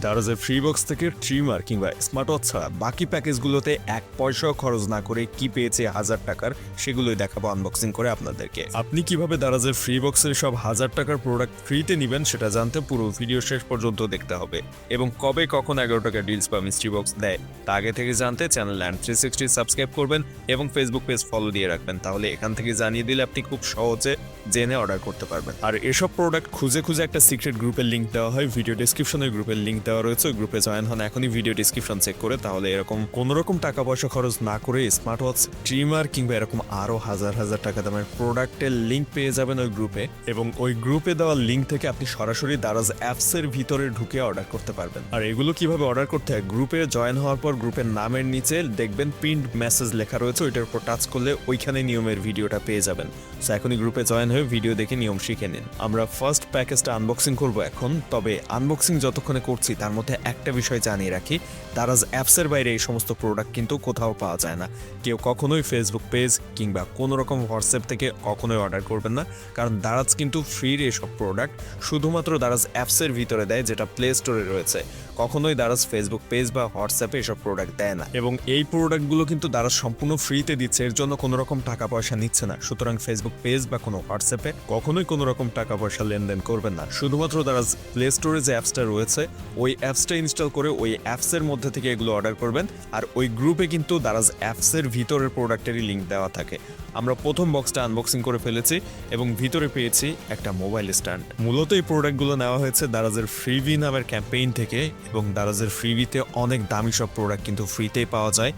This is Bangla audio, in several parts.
দারাজের ফ্রি বক্স থেকে ট্রিমার কিংবা স্মার্ট ওয়াচ ছাড়া বাকি প্যাকেজগুলোতে 1 পয়সাও খরচ না করে কি পেয়েছে 1000 টাকার, সেগুলোই দেখাবো আনবক্সিং করে আপনাদেরকে। আপনি কিভাবে দারাজের ফ্রি বক্সের সব 1000 টাকার প্রোডাক্ট ফ্রিতে নেবেন সেটা জানতে পুরো ভিডিও শেষ পর্যন্ত দেখতে হবে, এবং কবে কখন 11 টাকা ডিলস বা মিস্ট্রি বক্স দেয় তা আগে থেকে জানতে চ্যানেল ল্যান্ড 360 সাবস্ক্রাইব করবেন এবং ফেসবুক পেজ ফলো দিয়ে রাখবেন। তাহলে এখান থেকে জানিয়ে দিলে আপনি খুব সহজে জেনে অর্ডার করতে পারবেন। আর এসব প্রোডাক্ট খুঁজে খুঁজে একটা সিক্রেট গ্রুপের লিঙ্ক দেওয়া হয়, ভিডিও ডেসক্রিপশনে গ্রুপের লিঙ্ক দেওয়া রয়েছে। ওই গ্রুপে জয়েন হন এখনই ভিডিও ডেসক্রিপশন চেক করে। তাহলে এরকম কোনো রকম টাকা পয়সা খরচ না করে স্মার্ট ওয়াচ, ট্রিমার কিংবা এরকম আরো হাজার হাজার টাকা দামের প্রোডাক্টের লিঙ্ক পেয়ে যাবেন ওই গ্রুপে, এবং ওই গ্রুপে দেওয়া লিঙ্ক থেকে আপনি সরাসরি দারাজ অ্যাপস এর ভিতরে ঢুকে অর্ডার করতে পারবেন। আর এগুলো কিভাবে অর্ডার করতে হয়, গ্রুপে জয়েন হওয়ার পর গ্রুপের নামের নিচে দেখবেন পিন্ড মেসেজ লেখা রয়েছে, ওইটার উপর টাচ করলে ওইখানে নিয়মের ভিডিওটা পেয়ে যাবেন। সো এখনই গ্রুপে জয়েন হয়ে ভিডিও দেখে নিয়ম শিখে নিন। আমরা ফার্স্ট প্যাকেজটা আনবক্সিং করব এখন। তবে আনবক্সিং যতক্ষণে করছি তার মধ্যে একটা বিষয় জানিয়ে রাখি, দারাজ অ্যাপসের বাইরে এই সমস্ত প্রোডাক্ট কিন্তু কোথাও পাওয়া যায় না। কেউ কখনোই ফেসবুক পেজ কিংবা কোনো রকম হোয়াটসঅ্যাপ থেকে কখনোই অর্ডার করবেন না, কারণ দারাজ কিন্তু ফ্রির এসব প্রোডাক্ট শুধুমাত্র দারাজ অ্যাপসের ভিতরে দেয়, যেটা প্লে স্টোরে রয়েছে। কখনোই দারাজ ফেসবুক পেজ বা হোয়াটসঅ্যাপে এসব প্রোডাক্ট দেয় না, এবং এই প্রোডাক্টগুলো কিন্তু দারাজ সম্পূর্ণ ফ্রিতে দিচ্ছে, এর জন্য কোনো রকম টাকা পয়সা নিচ্ছে না। সুতরাং ফেসবুক পেজ বা কোনো হোয়াটসঅ্যাপে কখনোই কোনো রকম টাকা পয়সা লেনদেন করবেন না। শুধুমাত্র দারাজ প্লে স্টোরে যে অ্যাপসটা রয়েছে ওই অ্যাপসটা ইনস্টল করে ওই অ্যাপসের মধ্যে থেকে এগুলো অর্ডার করবেন। আর ওই গ্রুপে কিন্তু দারাজ অ্যাপসের ভিতরের প্রোডাক্টেরই লিঙ্ক দেওয়া থাকে। আমরা প্রথম বক্সটা আনবক্সিং করে ফেলেছি এবং ভিতরে পেয়েছি একটা মোবাইল স্ট্যান্ড। মূলত এই প্রোডাক্টগুলো নেওয়া হয়েছে দারাজের ফ্রিবি নামের ক্যাম্পেইন থেকে, এবং দারাজের ফ্রিবিতে অনেক দামি সব প্রোডাক্ট কিন্তু ফ্রিতেই পাওয়া যায়।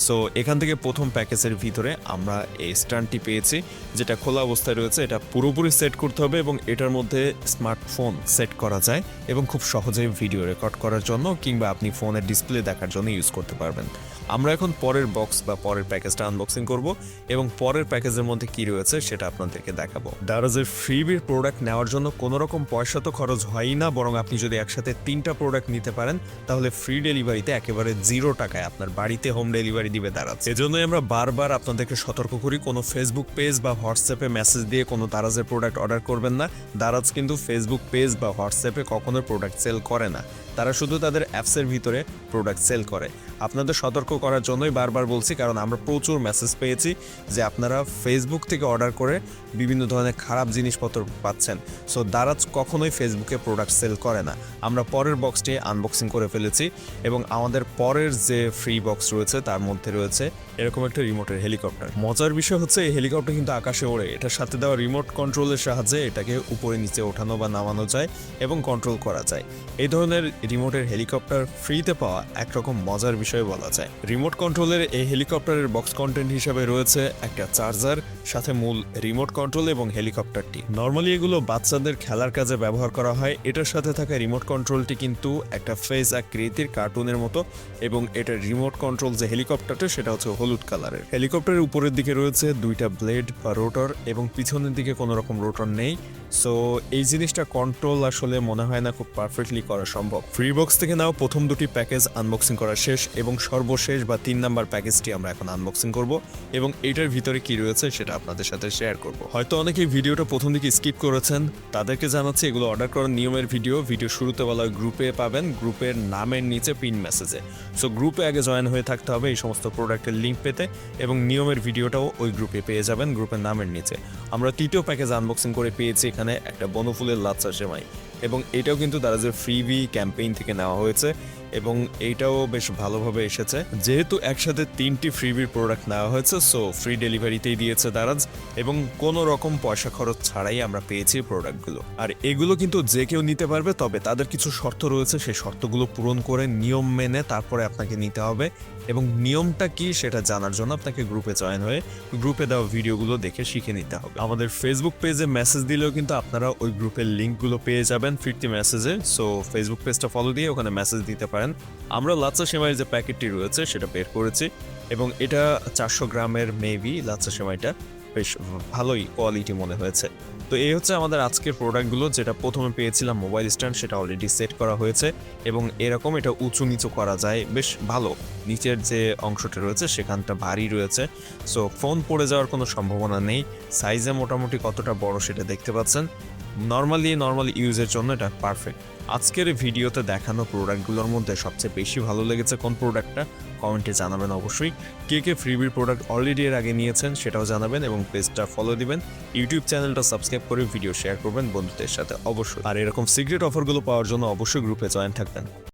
সো এখান থেকে প্রথম প্যাকেজের ভিতরে আমরা এই স্ট্যান্ডটি পেয়েছি, যেটা খোলা অবস্থায় রয়েছে। এটা পুরোপুরি সেট করতে হবে এবং এটার মধ্যে স্মার্টফোন সেট করা যায়, এবং খুব সহজেই ভিডিও রেকর্ড করার জন্য কিংবা আপনি ফোনের ডিসপ্লে দেখার জন্য ইউজ করতে পারবেন। আমরা এখন পরের বক্স বা পরের প্যাকেজটা আনবক্সিং করব, এবং পরের প্যাকেজের মধ্যে কি রয়েছে সেটা আপনাদেরকে দেখাবো। দারাজের ফ্রিবির প্রোডাক্ট নেওয়ার জন্য কোনো রকম পয়সা তো খরচ হয়ই না, বরং আপনি যদি একসাথে 3টা প্রোডাক্ট নিতে পারেন তাহলে ফ্রি ডেলিভারিতে একেবারে 0 টাকায় আপনার বাড়িতে হোম ডেলিভারি দিবে দারাজ। এজন্যই আমরা বারবার আপনাদেরকে সতর্ক করি, কোনো ফেসবুক পেজ বা হোয়াটসঅ্যাপে মেসেজ দিয়ে কোনো দারাজের প্রোডাক্ট অর্ডার করবেন না। দারাজ কিন্তু ফেসবুক পেজ বা হোয়াটসঅ্যাপে কখনো প্রোডাক্ট সেল করে না, তারা শুধু তাদের অ্যাপসের ভিতরে প্রোডাক্ট সেল করে। আপনাদের সতর্ক করার জন্যই বারবার বলছি, কারণ আমরা প্রচুর মেসেজ পেয়েছি যে আপনারা ফেসবুক থেকে অর্ডার করে বিভিন্ন ধরনের খারাপ জিনিসপত্র পাচ্ছেন। সো দারাজ কখনোই ফেসবুকে প্রোডাক্ট সেল করে না। আমরা পরের বক্সটি আনবক্সিং করে ফেলেছি, এবং আমাদের পরের যে ফ্রি বক্স রয়েছে তার মধ্যে রয়েছে এরকম একটা রিমোটের হেলিকপ্টার। মজার বিষয় হচ্ছে এই হেলিকপ্টার কিন্তু আকাশে ওড়ে। এটার সাথে দেওয়া রিমোট কন্ট্রোলের সাহায্যে এটাকে উপরে নিচে ওঠানো বা নামানো যায় এবং কন্ট্রোল করা যায়। এই ধরনের রিমোটের হেলিকপ্টার ফ্রিতে পাওয়া একরকম মজার বিষয় বলা যায়। রিমোট কন্ট্রোলের এই হেলিকপ্টারের বক্স কন্টেন্ট হিসেবে রয়েছে একটা চার্জার, সাথে মূল রিমোট কন্ট্রোল এবং হেলিকপ্টারটি। নর্মালি এগুলো বাচ্চাদের খেলার কাজে ব্যবহার করা হয়। এটার সাথে থাকা রিমোট কন্ট্রোলটি কিন্তু একটা ফেস আকৃতির কার্টুনের মতো, এবং এটার রিমোট কন্ট্রোল যে হেলিকপ্টারটা সেটা হচ্ছে হলুদ কালারের। হেলিকপ্টারের উপরের দিকে রয়েছে 2টা ব্লেড বা রোটর, এবং পিছনের দিকে কোনো রকম রোটর নেই। সো এই জিনিসটা কন্ট্রোল আসলে মনে হয় না খুব পারফেক্টলি করা সম্ভব। ফ্রি বক্স থেকে নাও প্রথম 2টি প্যাকেজ আনবক্সিং করা শেষ, এবং সর্বশেষ বা 3 নাম্বার প্যাকেজটি আমরা এখন আনবক্সিং করব, এবং এটার ভিতরে কি রয়েছে সেটা আপনাদের সাথে শেয়ার করব। হয়তো অনেকেই ভিডিওটা প্রথম দিকে স্কিপ করেছেন, তাদেরকে জানাচ্ছি এগুলো অর্ডার করার নিয়মের ভিডিও শুরুতে বলা গ্রুপে পাবেন, গ্রুপের নামের নিচে পিন মেসেজে। সো গ্রুপে আগে জয়েন হয়ে থাকতে হবে এই সমস্ত প্রোডাক্টের লিঙ্ক পেতে, এবং নিয়মের ভিডিওটাও ওই গ্রুপে পেয়ে যাবেন গ্রুপের নামের নিচে। আমরা 3য় প্যাকেজ আনবক্সিং করে পেয়েছি এখানে একটা বনফুলের লাচ্ছা সেমাই, এবং এটাও কিন্তু দারাজের ফ্রিবি ক্যাম্পেইন থেকে নেওয়া হয়েছে, এবং এইটাও বেশ ভালোভাবে এসেছে। যেহেতু একসাথে 3টি ফ্রিবির প্রোডাক্ট নেওয়া হয়েছে, সো ফ্রি ডেলিভারিতেই দিয়েছে দারাজ, এবং কোনো রকম পয়সা খরচ ছাড়াই আমরা পেয়েছি প্রোডাক্টগুলো। আর এগুলো কিন্তু যে কেউ নিতে পারবে, তবে তাদের কিছু শর্ত রয়েছে, সেই শর্তগুলো পূরণ করে নিয়ম মেনে তারপরে আপনাকে নিতে হবে, এবং নিয়মটা কি সেটা জানার জন্য আপনাকে গ্রুপে জয়েন হয়ে গ্রুপে দেওয়া ভিডিওগুলো দেখে শিখে নিতে হবে। আমাদের ফেসবুক পেজে মেসেজ দিলেও কিন্তু আপনারা ওই গ্রুপের লিঙ্কগুলো পেয়ে যাবেন ফিরতি মেসেজে। সো ফেসবুক পেজটা ফলো দিয়ে ওখানে মেসেজ দিতে পারেন। আমরা লাচ্ছা সেমাইয়ের যে প্যাকেটটি রয়েছে সেটা বের করেছি, এবং এটা 400 গ্রামের মেবি লাচ্ছা সেমাইটা বেশ ভালোই কোয়ালিটি মনে হয়েছে। তো এই হচ্ছে আমাদের আজকের প্রোডাক্টগুলো। যেটা প্রথমে পেয়েছিলাম মোবাইল স্ট্যান্ড, সেটা অলরেডি সেট করা হয়েছে, এবং এরকম এটা উঁচু নিচু করা যায়, বেশ ভালো। নিচের যে অংশটা রয়েছে সেখানটা ভারী রয়েছে, সো ফোন পড়ে যাওয়ার কোনো সম্ভাবনা নেই। সাইজে মোটামুটি কতটা বড় সেটা দেখতে পাচ্ছেন। নর্মাল ইউজের জন্য এটা পারফেক্ট। আজকের ভিডিওতে দেখানো প্রোডাক্টগুলোর মধ্যে সবচেয়ে বেশি ভালো লেগেছে কোন প্রোডাক্টটা কমেন্টে জানাবেন অবশ্যই। কে ফ্রিবির প্রোডাক্ট অলরেডি এর আগে নিয়েছেন সেটাও জানাবেন এবং পেজটা ফলো দিবেন, ইউটিউব চ্যানেলটা সাবস্ক্রাইব করে ভিডিও শেয়ার করবেন বন্ধুদের সাথে অবশ্যই। আর এরকম সিক্রেট অফারগুলো পাওয়ার জন্য অবশ্যই গ্রুপে জয়েন থাকবেন।